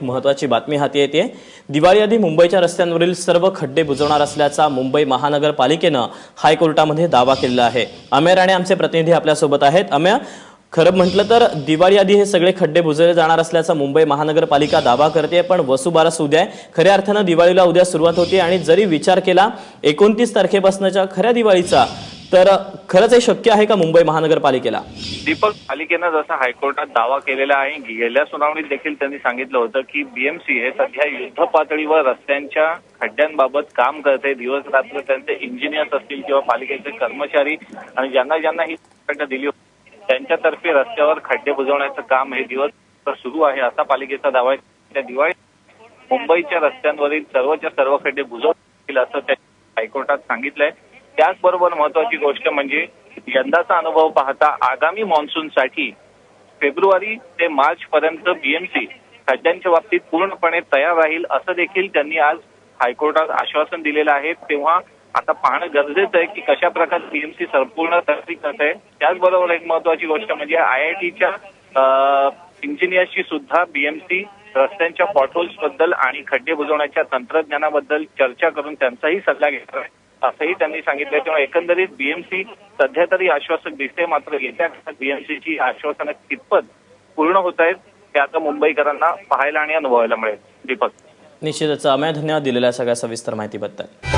महत्त्वाची बातमी हाती येते। दिवाळी आधी मुंबईच्या रस्त्यांवरील सर्व खड्डे बुजवणार असल्याचा मुंबई महानगरपालिकेने हायकोर्टामध्ये दावा केलेला आहे। अमेय राणे आमचे प्रतिनिधी आपल्या सोबत आहेत। अमेय, खरं म्हटलं तर दिवाळी आधी हे सगळे खड्डे बुजवले जाणार असल्याचा मुंबई महानगरपालिका दावा करते, पण वसुबारस उद्या आहे। खऱ्या अर्थानं दिवाळीला उद्या सुरुवात होते आणि जरी विचार केला 29 तारखेपासूनच्या खऱ्या दिवाळीचा, तर खरंच हे शक्य आहे का मुंबई महानगरपालिकेला? दीपक, पालिकेने जसा हायकोर्टात दावा केलेला आहे, गेल्या सुनावणीत देखील त्यांनी सांगितलं होतं की बीएमसी हे सध्या युद्ध पातळीवर रस्त्यांच्या खड्ड्यांबाबत काम करते। दिवस रात्र त्यांचे इंजिनियर्स असतील किंवा पालिकेचे कर्मचारी आणि ज्यांना ही खड्डे दिली त्यांच्यातर्फे रस्त्यावर खड्डे बुजवण्याचं काम हे दिवस सुरू आहे, असा पालिकेचा दावा आहे। त्या दिवाळीत मुंबईच्या रस्त्यांवरील सर्वच्या सर्व खड्डे बुजवतील असं त्यांनी हायकोर्टात सांगितलंय। त्याचबरोबर महत्वाची गोष्ट म्हणजे यंदाचा अनुभव पाहता आगामी मान्सूनसाठी फेब्रुवारी ते मार्च पर्यंत बीएमसी खड्ड्यांच्या बाबतीत पूर्णपणे तयार राहील असं देखील त्यांनी आज हायकोर्टात आश्वासन दिलेलं आहे। तेव्हा आता पाहणं गरजेचं आहे की कशा प्रकारे बीएमसी संपूर्ण तयारी करत आहे। त्याचबरोबर एक महत्वाची गोष्ट म्हणजे IITच्या इंजिनियर्सची सुद्धा बीएमसी रस्त्यांच्या पॉटहोल्स बद्दल आणि खड्डे बुजवण्याच्या तंत्रज्ञानाबद्दल चर्चा करून त्यांचाही सल्ला घेणार आहे असंही त्यांनी सांगितलं। तेव्हा एकंदरीत बीएमसी सध्या तरी आश्वासक दिसते, मात्र येत्या काळात बीएमसीची आश्वासनं कितपत पूर्ण होत आहेत हे आता मुंबईकरांना पाहायला आणि अनुभवायला मिळेल। दीपक, निश्चितच अमेय, धन्यवाद दिलेल्या सगळ्या सविस्तर माहितीबद्दल।